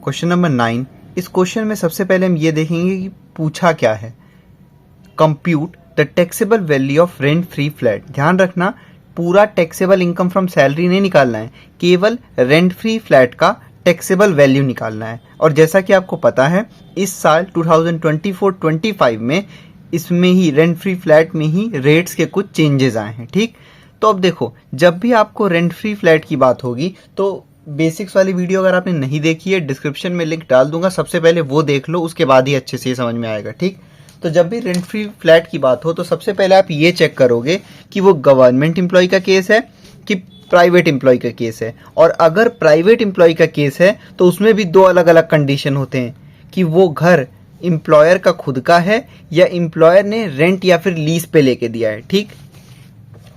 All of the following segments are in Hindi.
Question number 9। इस क्वेश्चन में सबसे पहले हम ये देखेंगे कि पूछा क्या है। Compute the taxable value of rent free flat. ध्यान रखना, पूरा टैक्सेबल इनकम फ्रॉम सैलरी नहीं निकालना है, केवल रेंट फ्री फ्लैट का टैक्सेबल वैल्यू निकालना है। और जैसा कि आपको पता है, इस साल 2024-25 में इसमें ही रेंट फ्री फ्लैट में ही रेट्स के कुछ चेंजेस आए हैं। ठीक, तो अब देखो, जब भी आपको रेंट फ्री फ्लैट की बात होगी तो बेसिक्स वाली वीडियो अगर आपने नहीं देखी है, डिस्क्रिप्शन में लिंक डाल दूंगा, सबसे पहले वो देख लो, उसके बाद ही अच्छे से ये समझ में आएगा। ठीक, तो जब भी रेंट फ्री फ्लैट की बात हो तो सबसे पहले आप ये चेक करोगे कि वो गवर्नमेंट एम्प्लॉय का केस है कि प्राइवेट एम्प्लॉय का केस है। और अगर प्राइवेट एम्प्लॉय का केस है तो उसमें भी दो अलग अलग कंडीशन होते हैं कि वो घर एम्प्लॉयर का खुद का है या एम्प्लॉयर ने रेंट या फिर लीज पे लेके दिया है। ठीक,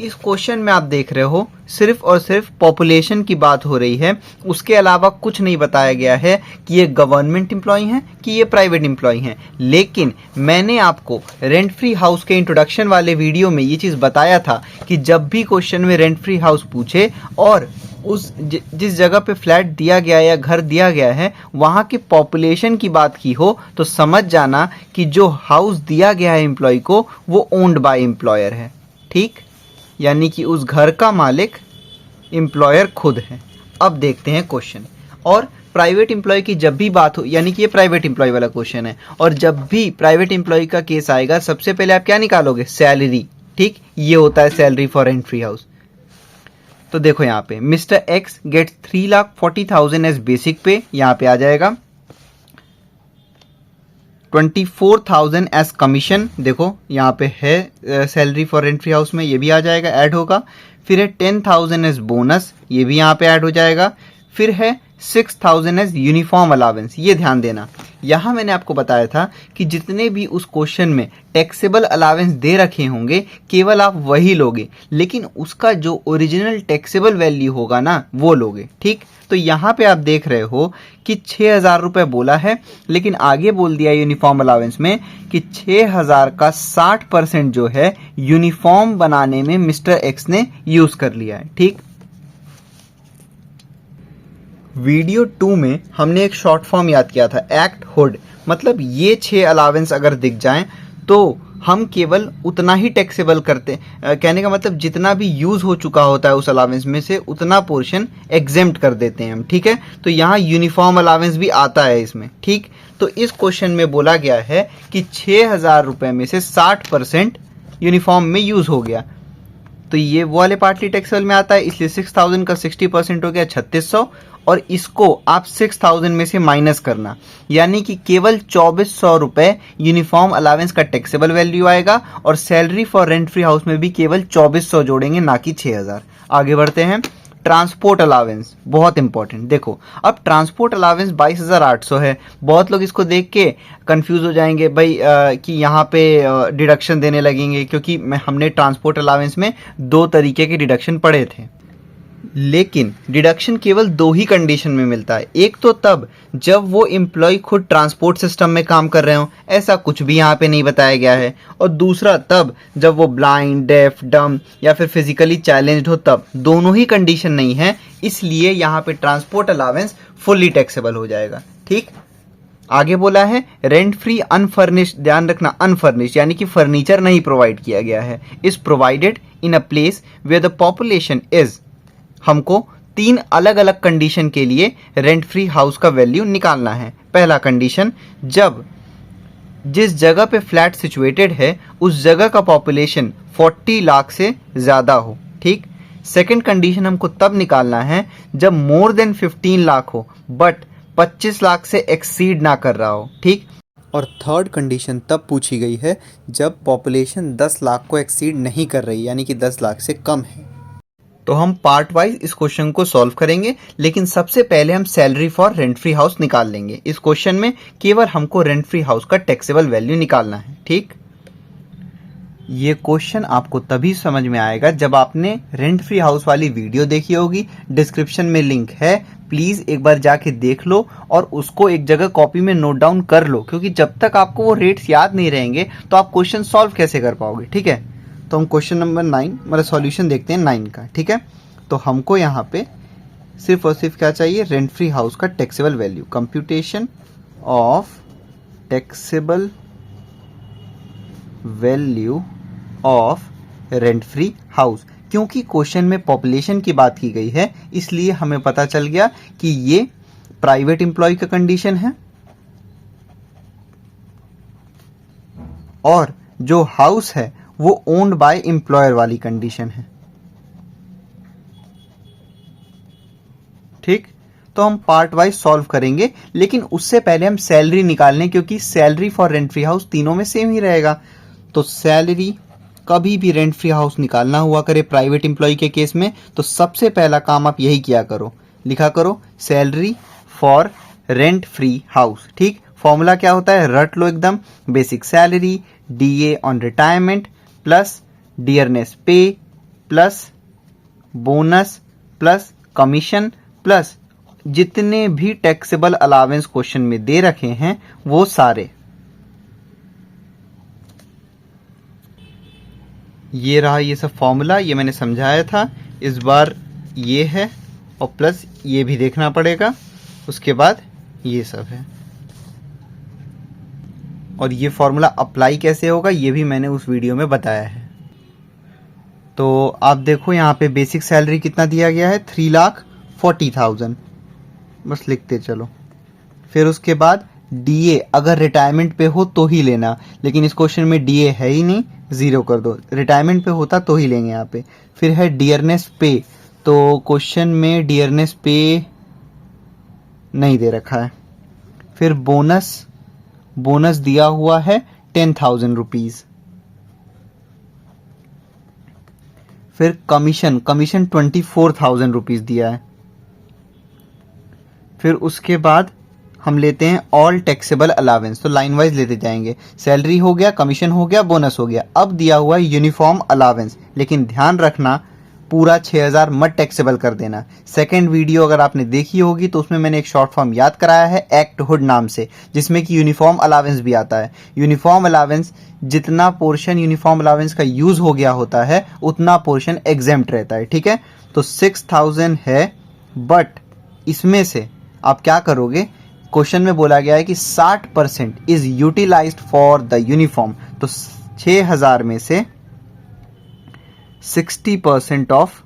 इस क्वेश्चन में आप देख रहे हो सिर्फ और सिर्फ पॉपुलेशन की बात हो रही है, उसके अलावा कुछ नहीं बताया गया है कि ये गवर्नमेंट एम्प्लॉय हैं कि ये प्राइवेट एम्प्लॉय हैं। लेकिन मैंने आपको रेंट फ्री हाउस के इंट्रोडक्शन वाले वीडियो में ये चीज़ बताया था कि जब भी क्वेश्चन में रेंट फ्री हाउस पूछे और उस जिस जगह पे फ्लैट दिया गया है या घर दिया गया है वहाँ की पॉपुलेशन की बात की हो तो समझ जाना कि जो हाउस दिया गया है एम्प्लॉय को वो ओन्ड बाय एम्प्लॉयर है। ठीक, यानी कि उस घर का मालिक एम्प्लॉयर खुद है। अब देखते हैं क्वेश्चन। और प्राइवेट एम्प्लॉय की जब भी बात हो, यानी कि ये प्राइवेट एम्प्लॉय वाला क्वेश्चन है, और जब भी प्राइवेट एम्प्लॉय का केस आएगा सबसे पहले आप क्या निकालोगे? सैलरी। ठीक, ये होता है salary for rent free house. तो देखो यहाँ पे mister X get 3,40,000 as basic pay, यहाँ पे आ जाएगा 24,000 एज कमीशन। देखो यहाँ पे है salary for rent free house में, ये भी आ जाएगा, ऐड होगा। फिर है 10,000 एज बोनस, ये भी यहाँ पे ऐड हो जाएगा। फिर है 6,000 एज यूनिफॉर्म अलावेंस। ये ध्यान देना, यहाँ मैंने आपको बताया था कि जितने भी उस क्वेश्चन में टैक्सेबल अलावेंस दे रखे होंगे केवल आप वही लोगे, लेकिन उसका जो ओरिजिनल टैक्सेबल वैल्यू होगा ना वो लोगे। ठीक, तो यहाँ पे आप देख रहे हो कि 6,000 रुपये बोला है, लेकिन आगे बोल दिया यूनिफॉर्म अलावेंस में कि 6,000 का 60% जो है यूनिफॉर्म बनाने में मिस्टर एक्स ने यूज कर लिया है। ठीक, वीडियो 2 में हमने एक शॉर्ट फॉर्म याद किया था, एक्ट हुड। मतलब ये 6 अलावेंस अगर दिख जाएं तो हम केवल उतना ही टैक्सेबल करते, कहने का मतलब जितना भी यूज हो चुका होता है उस अलावेंस में से उतना पोर्शन एग्जेम्प्ट कर देते हैं हम। ठीक है, तो यहाँ यूनिफॉर्म अलावेंस भी आता है इसमें। ठीक, तो इस क्वेश्चन में बोला गया है कि 6,000 रुपये में से 60% यूनिफॉर्म में यूज हो गया, तो ये वो वाले पार्टली टैक्सेबल में आता है, इसलिए 6,000 का 60% हो गया 3,600, और इसको आप 6,000 में से माइनस करना, यानी कि केवल 2,400 रुपये यूनिफॉर्म अलावेंस का टैक्सेबल वैल्यू आएगा, और salary for rent free house में भी केवल 2,400 जोड़ेंगे, ना कि 6,000। आगे बढ़ते हैं। ट्रांसपोर्ट अलावेंस बहुत इंपॉर्टेंट। देखो, अब ट्रांसपोर्ट अलावेंस 22,800 है। बहुत लोग इसको देख के कंफ्यूज हो जाएंगे भाई कि यहाँ पे डिडक्शन देने लगेंगे, क्योंकि हमने ट्रांसपोर्ट अलावेंस में 2 तरीके के डिडक्शन पढ़े थे, लेकिन डिडक्शन केवल 2 ही कंडीशन में मिलता है। एक तो तब जब वो एम्प्लॉय खुद ट्रांसपोर्ट सिस्टम में काम कर रहे हो, ऐसा कुछ भी यहाँ पे नहीं बताया गया है, और दूसरा तब जब वो ब्लाइंड, डेफ, डम या फिर फिजिकली चैलेंज्ड हो, तब। दोनों ही कंडीशन नहीं है, इसलिए यहाँ पे ट्रांसपोर्ट अलावेंस फुल्ली टैक्सेबल हो जाएगा। ठीक, आगे बोला है रेंट फ्री अनफर्निश्ड। ध्यान रखना, अनफर्निश्ड यानी कि फर्नीचर नहीं प्रोवाइड किया गया है। Is provided in a place where the population is. हमको 3 अलग अलग कंडीशन के लिए रेंट फ्री हाउस का वैल्यू निकालना है। पहला कंडीशन, जब जिस जगह पे फ्लैट सिचुएटेड है उस जगह का पॉपुलेशन 40 लाख से ज़्यादा हो। ठीक, सेकंड कंडीशन हमको तब निकालना है जब मोर देन 15 लाख हो बट 25 लाख से एक्सीड ना कर रहा हो। ठीक, और थर्ड कंडीशन तब पूछी गई है जब पॉपुलेशन 10 लाख को एक्सीड नहीं कर रही, यानी कि 10 लाख से कम है। तो हम पार्ट वाइज इस क्वेश्चन को सॉल्व करेंगे, लेकिन सबसे पहले हम salary for rent free house निकाल लेंगे। इस क्वेश्चन में केवल हमको रेंट फ्री हाउस का टैक्सेबल वैल्यू निकालना है। ठीक, ये क्वेश्चन आपको तभी समझ में आएगा जब आपने रेंट फ्री हाउस वाली वीडियो देखी होगी। डिस्क्रिप्शन में लिंक है, प्लीज एक बार जाके देख लो और उसको एक जगह कॉपी में नोट डाउन कर लो, क्योंकि जब तक आपको वो रेट्स याद नहीं रहेंगे तो आप क्वेश्चन सॉल्व कैसे कर पाओगे। ठीक है, तो हम क्वेश्चन नंबर 9 मतलब सॉल्यूशन देखते हैं 9 का। ठीक है, तो हमको यहाँ पे सिर्फ और सिर्फ क्या चाहिए, रेंट फ्री हाउस का taxable value, computation of taxable value of rent free house. क्योंकि क्वेश्चन में पॉपुलेशन की बात की गई है इसलिए हमें पता चल गया कि ये प्राइवेट एम्प्लॉय का कंडीशन है और जो हाउस है वो ओन्ड बाय एम्प्लॉयर वाली कंडीशन है। ठीक, तो हम पार्ट वाइज सॉल्व करेंगे, लेकिन उससे पहले हम सैलरी निकाल लें क्योंकि salary for rent free house तीनों में सेम ही रहेगा। तो सैलरी कभी भी रेंट फ्री हाउस निकालना हुआ करे प्राइवेट एम्प्लॉय के केस में तो सबसे पहला काम आप यही किया करो, लिखा करो salary for rent free house. ठीक, फॉर्मूला क्या होता है, रट लो एकदम, basic salary DA on retirement plus dearness pay plus bonus plus commission plus जितने भी टैक्सेबल अलावेंस क्वेश्चन में दे रखे हैं वो सारे। ये रहा ये सब फॉर्मूला, ये मैंने समझाया था, इस बार ये है और प्लस ये भी देखना पड़ेगा, उसके बाद ये सब है। और ये फॉर्मूला अप्लाई कैसे होगा ये भी मैंने उस वीडियो में बताया है। तो आप देखो यहाँ पे बेसिक सैलरी कितना दिया गया है, 3,40,000, बस लिखते चलो। फिर उसके बाद DA अगर रिटायरमेंट पे हो तो ही लेना, लेकिन इस क्वेश्चन में DA है ही नहीं, 0 कर दो, रिटायरमेंट पे होता तो ही लेंगे यहाँ पे। फिर है डियरनेस पे, तो क्वेश्चन में डियरनेस पे नहीं दे रखा है। फिर बोनस दिया हुआ है 10,000 रुपीज। फिर कमीशन 24,000 रुपीज दिया है। फिर उसके बाद हम लेते हैं ऑल टैक्सेबल अलावेंस, तो लाइन वाइज लेते जाएंगे, सैलरी हो गया, कमीशन हो गया, बोनस हो गया। अब दिया हुआ है यूनिफॉर्म अलावेंस, लेकिन ध्यान रखना पूरा 6,000 मत टैक्सेबल कर देना। सेकंड वीडियो अगर आपने देखी होगी तो उसमें मैंने एक शॉर्ट फॉर्म याद कराया है एक्ट हुड नाम से, जिसमें कि यूनिफॉर्म अलावेंस भी आता है। यूनिफॉर्म अलावेंस जितना पोर्शन यूनिफॉर्म अलावेंस का यूज हो गया होता है उतना पोर्शन एग्जेम्प्ट रहता है। ठीक है, तो 6,000 है, बट इसमें से आप क्या करोगे, क्वेश्चन में बोला गया है कि 60% is utilised for the uniform, तो 6,000 में से 60% ऑफ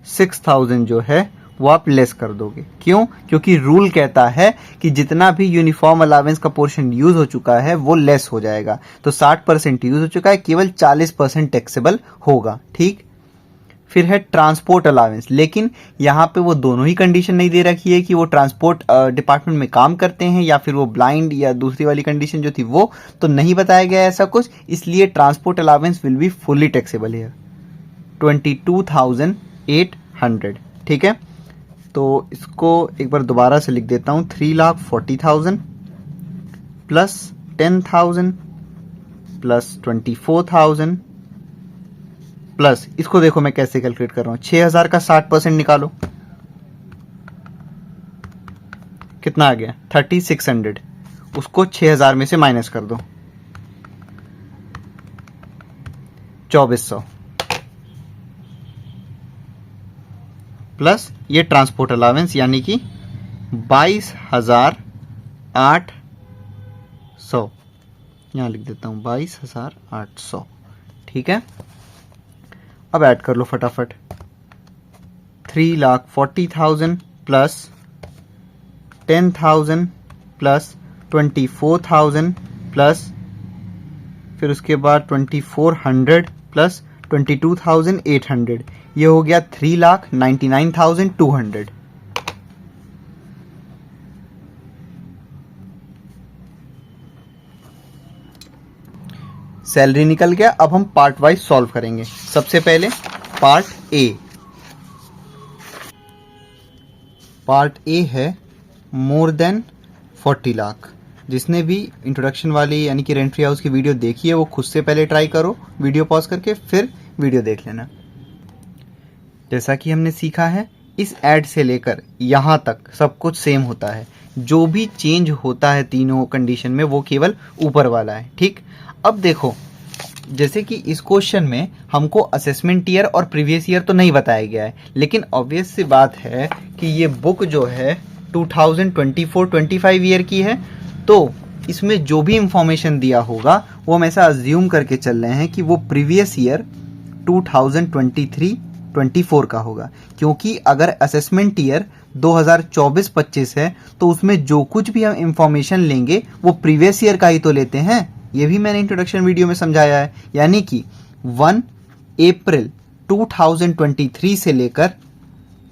6,000 जो है वो आप लेस कर दोगे। क्यों? क्योंकि रूल कहता है कि जितना भी यूनिफॉर्म अलावेंस का पोर्शन यूज हो चुका है वो लेस हो जाएगा। तो 60% यूज हो चुका है, केवल 40% टैक्सेबल होगा। ठीक, फिर है ट्रांसपोर्ट अलावेंस, लेकिन यहाँ पे वो दोनों ही कंडीशन नहीं दे रखी है कि वो ट्रांसपोर्ट डिपार्टमेंट में काम करते हैं या फिर वो ब्लाइंड, या दूसरी वाली कंडीशन जो थी वो तो नहीं बताया गया ऐसा कुछ, इसलिए transport allowance will be fully taxable है 22,800। ठीक है, तो इसको एक बार दोबारा से लिख देता हूँ, 3,40,000 प्लस 10,000 प्लस 24,000 प्लस, इसको देखो मैं कैसे कैलकुलेट कर रहा हूँ, 6,000 का 60% निकालो, कितना आ गया 3,600, उसको 6,000 में से माइनस कर दो, 2,400 प्लस ये ट्रांसपोर्ट अलावेंस यानी कि 22,800, यहां लिख देता हूं 22,800। ठीक है, अब ऐड कर लो फटाफट, 3,40,000 प्लस 10,000 प्लस 24,000 प्लस फिर उसके बाद 2,400 प्लस 22,800, ये हो गया 3,99,200। सैलरी निकल गया। अब हम पार्ट वाइज सॉल्व करेंगे। सबसे पहले पार्ट ए है मोर देन 40 लाख। जिसने भी इंट्रोडक्शन वाली यानी कि रेंट फ्री हाउस की वीडियो देखी है वो खुद से पहले ट्राई करो, वीडियो पॉज करके फिर वीडियो देख लेना। जैसा कि हमने सीखा है, इस ऐड से लेकर यहाँ तक सब कुछ सेम होता है, जो भी चेंज होता है तीनों कंडीशन में वो केवल ऊपर वाला है। ठीक, अब देखो जैसे कि इस क्वेश्चन में हमको असेसमेंट ईयर और प्रीवियस ईयर तो नहीं बताया गया है, लेकिन ऑब्वियस सी बात है कि ये बुक जो है 2024-25 ईयर की है, तो इसमें जो भी इंफॉर्मेशन दिया होगा वो हम ऐसा अज्यूम करके चल रहे हैं कि वो प्रीवियस ईयर 2023-24 का होगा, क्योंकि अगर असेसमेंट ईयर 2024-25 है तो उसमें जो कुछ भी हम इंफॉर्मेशन लेंगे वो प्रीवियस ईयर का ही तो लेते हैं। ये भी मैंने इंट्रोडक्शन वीडियो में समझाया है। यानी कि 1 अप्रैल 2023 से लेकर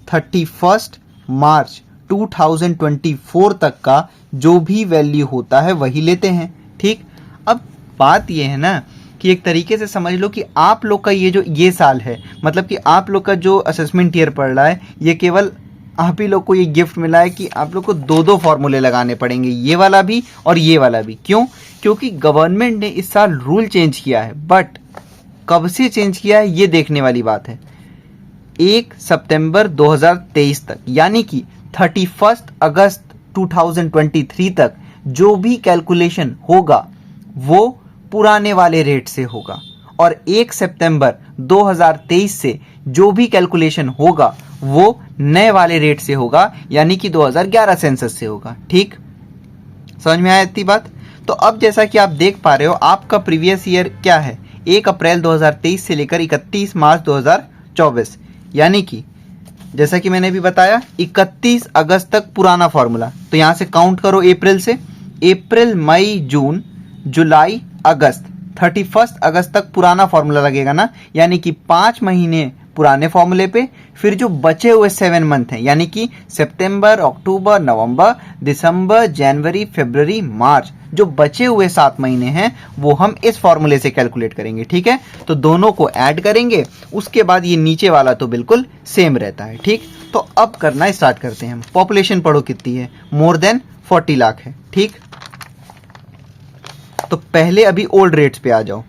31 मार्च 2024 तक का जो भी वैल्यू होता है वही लेते हैं। ठीक, अब बात ये है ना कि एक तरीके से समझ लो कि आप लोग का ये साल है, मतलब कि आप लोग का जो असेसमेंट ईयर पड़ रहा है, ये केवल आप ही लोग को ये गिफ्ट मिला है कि आप लोग को दो फॉर्मूले लगाने पड़ेंगे, ये वाला भी और ये वाला भी। क्यों? क्योंकि गवर्नमेंट ने इस साल रूल चेंज किया है, बट कब से चेंज किया है ये देखने वाली बात है। 1 सितंबर 2023 तक, यानी कि 31 अगस्त 2023 तक जो भी कैलकुलेशन होगा वो पुराने वाले रेट से होगा, और 1 सितंबर 2023 से जो भी कैलकुलेशन होगा वो नए वाले रेट से होगा, यानी कि 2011 सेंसस से होगा। ठीक, समझ में आया इतनी बात? तो अब जैसा कि आप देख पा रहे हो, आपका प्रीवियस ईयर क्या है, 1 अप्रैल 2023 से लेकर 31 मार्च 2024, यानी कि जैसा कि मैंने भी बताया 31 अगस्त तक पुराना फॉर्मूला। तो यहां से काउंट करो अप्रैल से, अप्रैल मई जून जुलाई अगस्त, 31 अगस्त तक पुराना फॉर्मूला लगेगा ना, यानी कि 5 महीने पुराने फॉर्मूले पे, फिर जो बचे हुए 7 मंथ हैं, यानी कि सितंबर, अक्टूबर, नवंबर, दिसंबर, जनवरी, फरवरी, मार्च, जो बचे हुए 7 महीने हैं वो हम इस फॉर्मूले से कैलकुलेट करेंगे। ठीक है, तो दोनों को ऐड करेंगे, उसके बाद ये नीचे वाला तो बिल्कुल सेम रहता है। ठीक, तो अब करना स्टार्ट करते हैं हम। पॉपुलेशन पढ़ो कितनी है, मोर देन 40 लाख है। ठीक, तो पहले अभी ओल्ड रेट्स पे आ जाओ।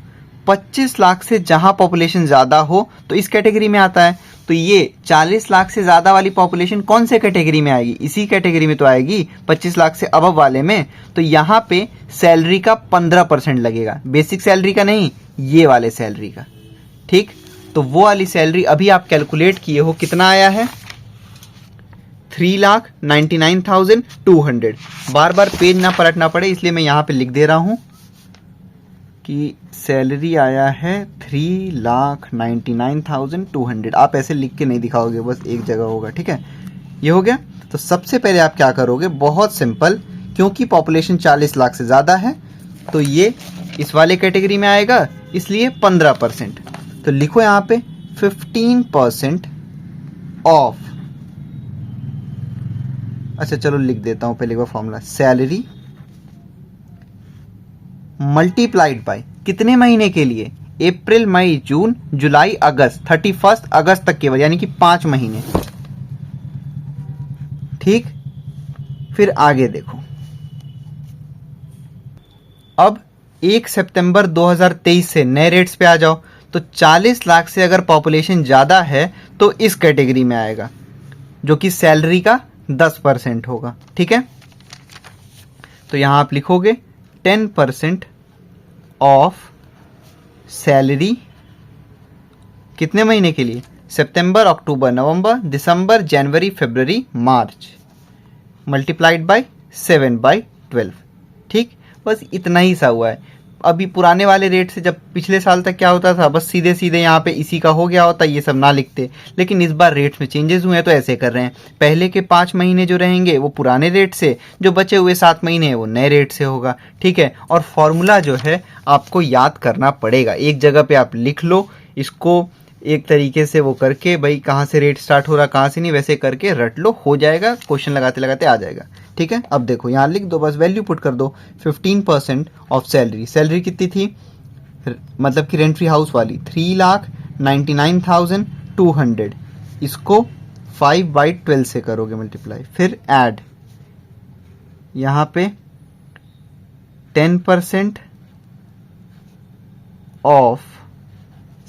25 लाख से जहां पॉपुलेशन ज्यादा हो तो इस कैटेगरी में आता है, तो ये 40 लाख से ज्यादा वाली पॉपुलेशन कौन से कैटेगरी में आएगी, इसी कैटेगरी में तो आएगी, 25 लाख से अबव वाले में। तो यहाँ पे सैलरी का 15% लगेगा, बेसिक सैलरी का नहीं, ये वाले सैलरी का। ठीक, तो वो वाली सैलरी अभी आप कैलकुलेट किए हो, कितना आया है, 3,99,200। बार बार पेज ना पलटना पड़े इसलिए मैं यहाँ पे लिख दे रहा हूं कि सैलरी आया है 3,99,200। आप ऐसे लिख के नहीं दिखाओगे, बस एक जगह होगा। ठीक है, ये हो गया। तो सबसे पहले आप क्या करोगे, बहुत सिंपल, क्योंकि पॉपुलेशन 40 लाख से ज़्यादा है तो ये इस वाले कैटेगरी में आएगा, इसलिए 15%। तो लिखो यहाँ पे 15% ऑफ, अच्छा चलो लिख देता हूँ पहले एक बार फॉर्मूला, सैलरी मल्टीप्लाइड बाय कितने महीने के लिए, अप्रैल मई जून जुलाई अगस्त, 31 अगस्त तक केवल, यानी कि 5 महीने। ठीक, फिर आगे देखो, अब 1 सितंबर 2023 से नए रेट्स पे आ जाओ। तो 40 लाख से अगर पॉपुलेशन ज़्यादा है तो इस कैटेगरी में आएगा, जो कि सैलरी का 10% होगा। ठीक है, तो यहां आप लिखोगे 10% ऑफ सैलरी कितने महीने के लिए, सितंबर, अक्टूबर, नवंबर, दिसंबर, जनवरी, फरवरी, मार्च, मल्टीप्लाइड बाय 7/12। ठीक, बस इतना ही सा हुआ है। अभी पुराने वाले रेट से जब पिछले साल तक क्या होता था, बस सीधे सीधे यहाँ पे इसी का हो गया होता, ये सब ना लिखते, लेकिन इस बार रेट्स में चेंजेस हुए हैं तो ऐसे कर रहे हैं। पहले के 5 महीने जो रहेंगे वो पुराने रेट से, जो बचे हुए 7 महीने वो नए रेट से होगा। ठीक है, और फॉर्मूला जो है आपको याद करना पड़ेगा, एक जगह पे आप लिख लो इसको, एक तरीके से वो करके, भाई कहाँ से रेट स्टार्ट हो रहा कहाँ से नहीं, वैसे करके रट लो, हो जाएगा, क्वेश्चन लगाते लगाते आ जाएगा। ठीक है, अब देखो यहाँ लिख दो, बस वैल्यू पुट कर दो, 15% ऑफ सैलरी। सैलरी कितनी थी, मतलब कि रेंट फ्री हाउस वाली, 3,99,200। इसको 5/12 से करोगे मल्टीप्लाई, फिर ऐड, यहाँ पे 10% ऑफ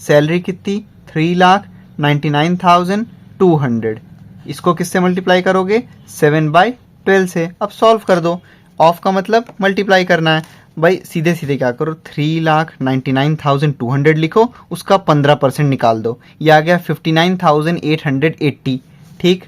सैलरी कितनी, 3,99,200। इसको किससे मल्टीप्लाई करोगे, 7/12 से। अब सॉल्व कर दो, ऑफ का मतलब मल्टीप्लाई करना है, भाई सीधे सीधे क्या करो, 3,99,200 लिखो, उसका 15% निकाल दो, ये आ गया 59,880। ठीक,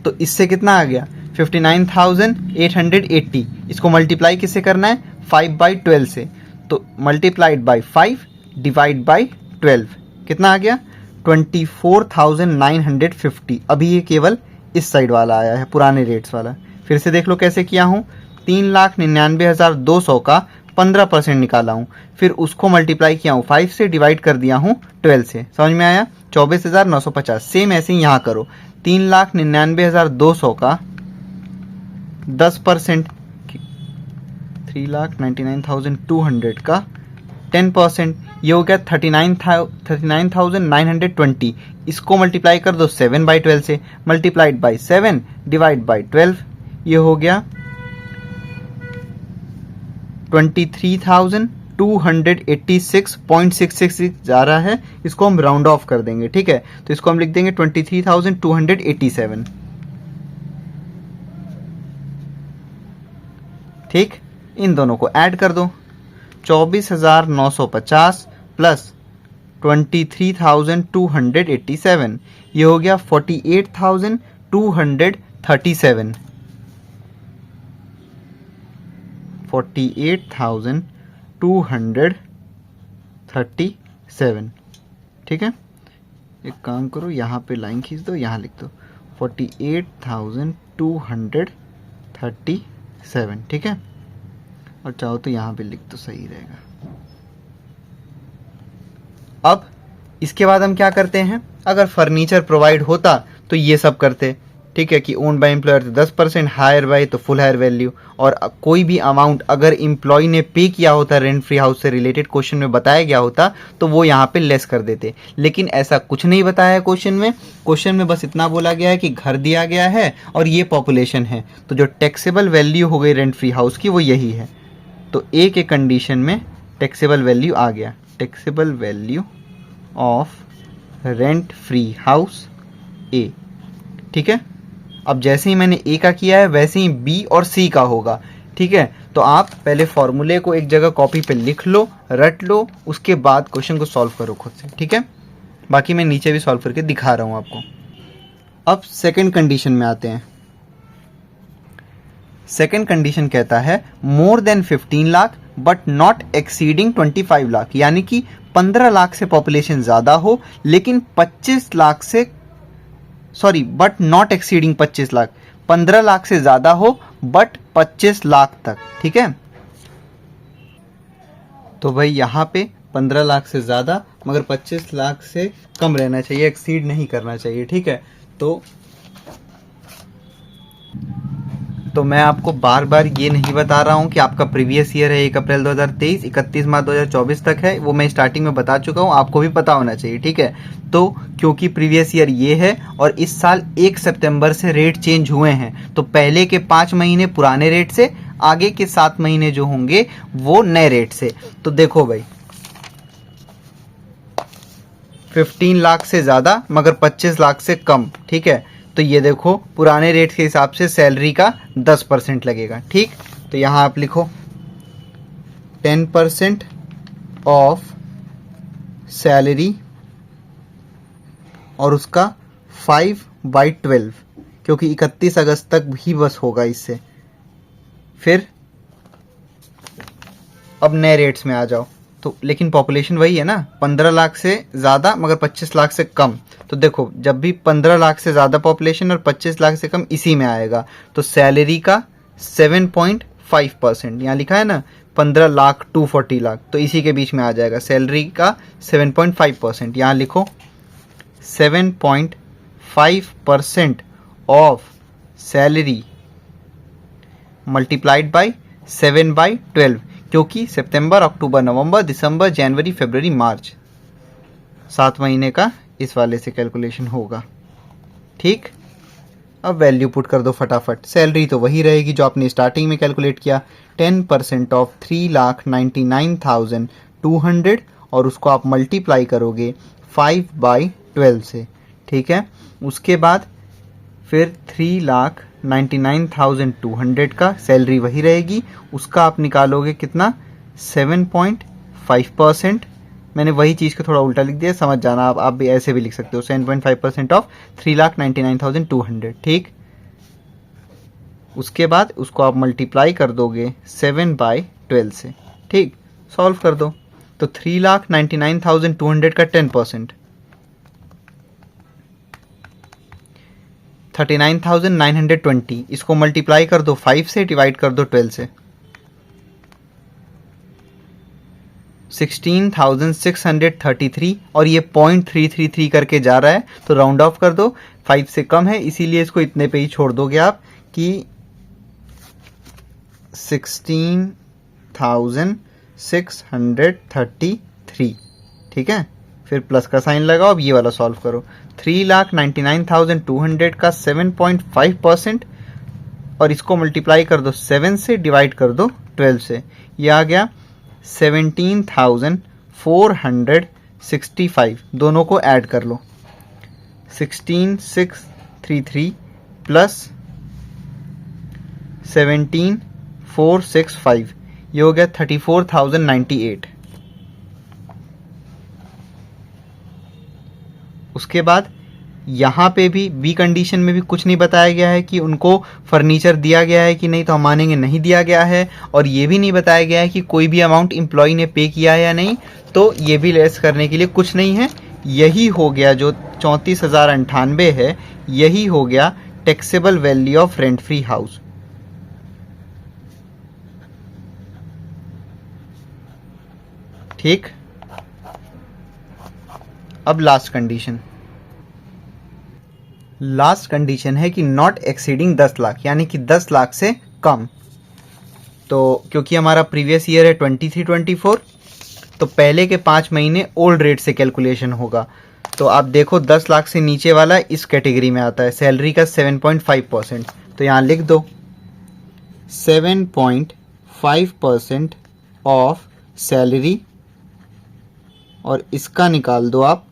तो इससे कितना आ गया 59,880। इसको मल्टीप्लाई किससे करना है, 5/12 से, तो मल्टीप्लाइड बाई 5 डिवाइड बाई 12 कितना आ गया 24,950। अभी ये केवल इस साइड वाला आया है, पुराने रेट्स वाला। फिर से देख लो कैसे किया हूँ, 3,99,200 का 15% निकाला हूँ, फिर उसको मल्टीप्लाई किया हूँ 5 से, डिवाइड कर दिया हूँ 12 से, समझ में आया 24,950। सेम ऐसे ही यहाँ करो, 3,99,200 का 10%, 3,99,200 का 10%, ये हो गया 39,920। इसको मल्टीप्लाई कर दो 7/12 से, मल्टीप्लाइड बाई 7 डिवाइड बाई 12, ये हो गया 23,286.666 जा रहा है। इसको हम राउंड ऑफ कर देंगे, ठीक है, तो इसको हम लिख देंगे 23,287। ठीक, इन दोनों को ऐड कर दो, 24,950 प्लस 23,287, ये हो गया 48,237। 48,237। ठीक है, एक काम करो, यहाँ पे लाइन खींच दो, यहाँ लिख दो 48,237। ठीक है, और चाहो तो यहाँ पे लिख दो, सही रहेगा। अब इसके बाद हम क्या करते हैं, अगर फर्नीचर प्रोवाइड होता तो ये सब करते, ठीक है, कि ओन बाय एम्प्लॉयर तो 10%, हायर बाय तो फुल हायर वैल्यू, और कोई भी अमाउंट अगर एम्प्लॉय ने पे किया होता रेंट फ्री हाउस से रिलेटेड क्वेश्चन में बताया गया होता तो वो यहाँ पे लेस कर देते, लेकिन ऐसा कुछ नहीं बताया है क्वेश्चन में। क्वेश्चन में बस इतना बोला गया है कि घर दिया गया है और ये पॉपुलेशन है, तो जो टैक्सेबल वैल्यू हो गई रेंट फ्री हाउस की वो यही है। तो ए के कंडीशन में टैक्सेबल वैल्यू आ गया, taxable value of rent free house A. ठीक है, अब जैसे ही मैंने ए का किया है वैसे ही बी और सी का होगा। ठीक है, तो आप पहले फॉर्मूले को एक जगह कॉपी पे लिख लो, रट लो, उसके बाद क्वेश्चन को सॉल्व करो खुद से। ठीक है, बाकी मैं नीचे भी सॉल्व करके दिखा रहा हूं आपको। अब सेकंड कंडीशन में आते हैं। सेकंड कंडीशन कहता है more than 15 lakh but not exceeding 25 lakh, यानी कि 15 लाख से पॉपुलेशन ज्यादा हो लेकिन 25 लाख से, sorry, but not exceeding 25 lakh, 15 lakh से ज्यादा हो बट 25 लाख तक। ठीक है, तो भाई यहाँ पे 15 लाख से ज्यादा मगर 25 लाख से कम रहना चाहिए, एक्सीड नहीं करना चाहिए। ठीक है, तो मैं आपको बार बार ये नहीं बता रहा हूँ कि आपका प्रीवियस ईयर है 1 अप्रैल 2023, 31 मार्च 2024 तक है, वो मैं स्टार्टिंग में बता चुका हूँ, आपको भी पता होना चाहिए। ठीक है, तो क्योंकि प्रीवियस ईयर ये है और इस साल 1 सितंबर से रेट चेंज हुए हैं, तो पहले के 5 महीने पुराने रेट से, आगे के 7 महीने जो होंगे वो नए रेट से। तो देखो भाई, 15 लाख से ज़्यादा मगर 25 लाख से कम। ठीक है, तो ये देखो पुराने रेट के हिसाब से सैलरी का 10% लगेगा। ठीक, तो यहाँ आप लिखो 10% ऑफ सैलरी और उसका 5/12, क्योंकि 31 अगस्त तक भी बस होगा इससे। फिर अब नए रेट्स में आ जाओ, तो लेकिन पॉपुलेशन वही है ना, 15 लाख से ज़्यादा मगर 25 लाख से कम। तो देखो जब भी 15 लाख से ज़्यादा पॉपुलेशन और 25 लाख से कम इसी में आएगा, तो सैलरी का 7.5%, यहाँ लिखा है ना 15 लाख टू 40 लाख, तो इसी के बीच में आ जाएगा सैलरी का 7.5%। यहाँ लिखो 7.5% ऑफ सैलरी मल्टीप्लाइड बाई 7/12, क्योंकि सितंबर, अक्टूबर, नवंबर, दिसंबर, जनवरी, फरवरी, मार्च 7 महीने का इस वाले से कैलकुलेशन होगा। ठीक, अब वैल्यू पुट कर दो फटाफट, सैलरी तो वही रहेगी जो आपने स्टार्टिंग में कैलकुलेट किया, 10% ऑफ 3,99,200 और उसको आप मल्टीप्लाई करोगे 5/12 से। ठीक है, उसके बाद फिर 3,99,200 99,200 का सैलरी वही रहेगी, उसका आप निकालोगे कितना 7.5%। मैंने वही चीज़ को थोड़ा उल्टा लिख दिया, समझ जाना आप भी ऐसे भी लिख सकते हो 7.5% ऑफ 3,99,200। ठीक, उसके बाद उसको आप मल्टीप्लाई कर दोगे 7/12 से। ठीक, सॉल्व कर दो तो 3,99,200 का 10% 39,920, इसको मल्टीप्लाई कर दो 5 से, डिवाइड कर दो 12 से, 16,633, और ये 0.333 करके जा रहा है तो राउंड ऑफ कर दो, 5 से कम है इसीलिए इसको इतने पे ही छोड़ दोगे आप कि 16,633। ठीक है, फिर प्लस का साइन लगाओ, अब ये वाला सॉल्व करो। 3,99,200 का 7.5% और इसको मल्टीप्लाई कर दो 7 से, डिवाइड कर दो 12 से, ये आ गया 17,465। दोनों को ऐड कर लो, 16,633 प्लस 17,465, ये हो गया 34,098। उसके बाद यहाँ पे भी बी कंडीशन में भी कुछ नहीं बताया गया है कि उनको फर्नीचर दिया गया है कि नहीं, तो हम मानेंगे नहीं दिया गया है, और ये भी नहीं बताया गया है कि कोई भी अमाउंट एम्प्लॉय ने पे किया है या नहीं, तो ये भी लेस करने के लिए कुछ नहीं है। यही हो गया जो 34,098 है, यही हो गया taxable value of rent free house. ठीक, अब लास्ट कंडीशन है कि नॉट एक्सीडिंग 10 लाख, यानी कि 10 लाख से कम। तो क्योंकि हमारा प्रीवियस ईयर है 23-24, तो पहले के 5 महीने ओल्ड रेट से कैलकुलेशन होगा। तो आप देखो 10 लाख से नीचे वाला इस कैटेगरी में आता है, सैलरी का 7.5%, तो यहाँ लिख दो 7.5% ऑफ सैलरी, और इसका निकाल दो आप,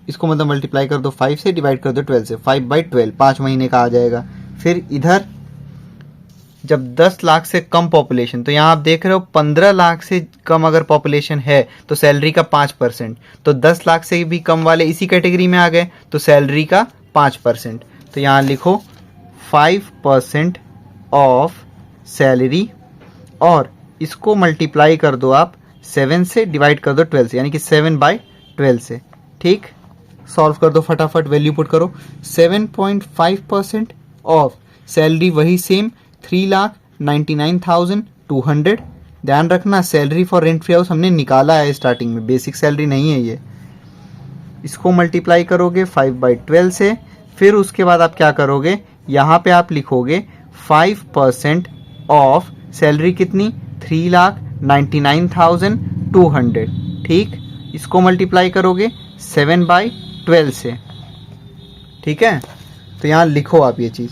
इसको मतलब मल्टीप्लाई कर दो 5 से, डिवाइड कर दो 12 से, 5/12 5 महीने का आ जाएगा। फिर इधर जब 10 लाख से कम पॉपुलेशन, तो यहाँ आप देख रहे हो 15 लाख से कम अगर पॉपुलेशन है तो सैलरी का 5%, तो 10 लाख से भी कम वाले इसी कैटेगरी में आ गए तो सैलरी का 5%, तो यहाँ लिखो 5% ऑफ सैलरी, और इसको मल्टीप्लाई कर दो आप 7 से, डिवाइड कर दो 12 से, यानी कि 7/12 से। ठीक, सॉल्व कर दो फटाफट, वैल्यू पुट करो, 7.5% ऑफ सैलरी वही सेम 3,99,200। ध्यान रखना salary for rent free house हमने निकाला है स्टार्टिंग में, बेसिक सैलरी नहीं है ये। इसको मल्टीप्लाई करोगे 5/12 से, फिर उसके बाद आप क्या करोगे, यहाँ पे आप लिखोगे 5% ऑफ सैलरी कितनी 3,99,200। ठीक, इसको मल्टीप्लाई करोगे 7/12 से। ठीक है, तो यहाँ लिखो आप ये चीज़,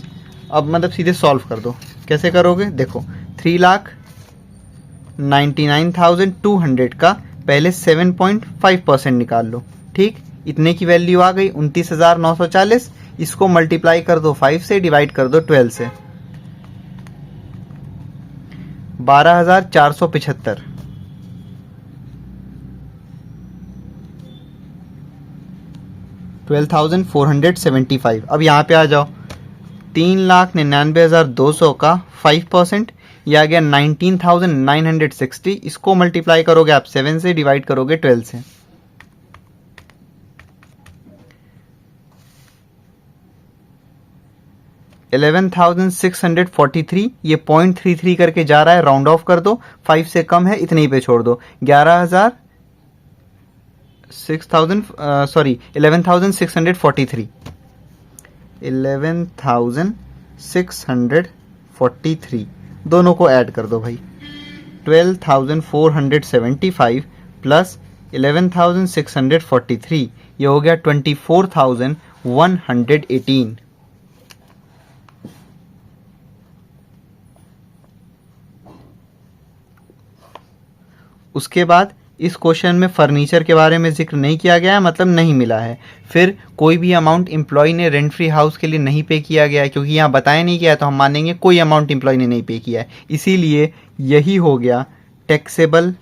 अब मतलब सीधे सॉल्व कर दो। कैसे करोगे, देखो 3,99,200 का पहले 7.5% निकाल लो। ठीक, इतने की वैल्यू आ गई 29,940, इसको मल्टीप्लाई कर दो 5 से, डिवाइड कर दो 12 से, 12,475। 12,475। अब यहाँ पे आ जाओ, 3,99,200 का 5%, यह आ गया 19,960। इसको मल्टीप्लाई करोगे आप 7 से, डिवाइड करोगे 12 से, 11,643। ये 0.33 करके जा रहा है, राउंड ऑफ कर दो, 5 से कम है इतने ही पे छोड़ दो, 11,643। 11,643 दोनों को ऐड कर दो भाई, 12,475 प्लस 11,643, ये हो गया 24,118। उसके बाद इस क्वेश्चन में फर्नीचर के बारे में जिक्र नहीं किया गया है, मतलब नहीं मिला है। फिर कोई भी अमाउंट एम्प्लॉय ने रेंट फ्री हाउस के लिए नहीं पे किया गया है, क्योंकि यहाँ बताया नहीं गया है, तो हम मानेंगे कोई अमाउंट एम्प्लॉय ने नहीं पे किया है। इसीलिए यही हो गया taxable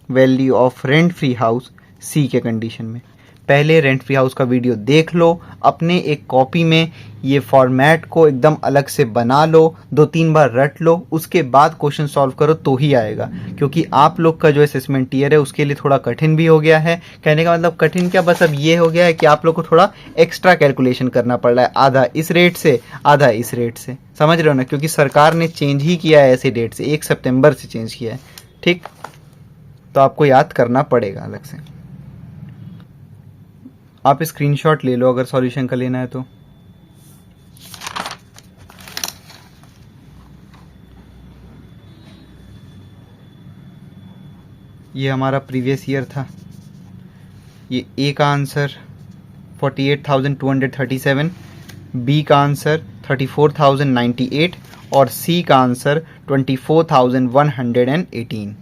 value of rent free house C के कंडीशन में। पहले रेंट फ्री हाउस का वीडियो देख लो, अपने एक कॉपी में ये फॉर्मेट को एकदम अलग से बना लो, 2-3 बार रट लो, उसके बाद क्वेश्चन सॉल्व करो तो ही आएगा। क्योंकि आप लोग का जो असेसमेंट ईयर है उसके लिए थोड़ा कठिन भी हो गया है। कहने का मतलब कठिन क्या, बस अब ये हो गया है कि आप लोग को थोड़ा एक्स्ट्रा कैलकुलेशन करना पड़ रहा है, आधा इस रेट से आधा इस रेट से, समझ रहे हो ना, क्योंकि सरकार ने चेंज ही किया है ऐसे डेट से, 1 सितंबर से चेंज किया है। ठीक, तो आपको याद करना पड़ेगा अलग से। आप स्क्रीनशॉट ले लो अगर सॉल्यूशन का लेना है तो। ये हमारा प्रीवियस ईयर था। ये ए का आंसर 48,237, बी का आंसर 34,098 और सी का आंसर 24,118।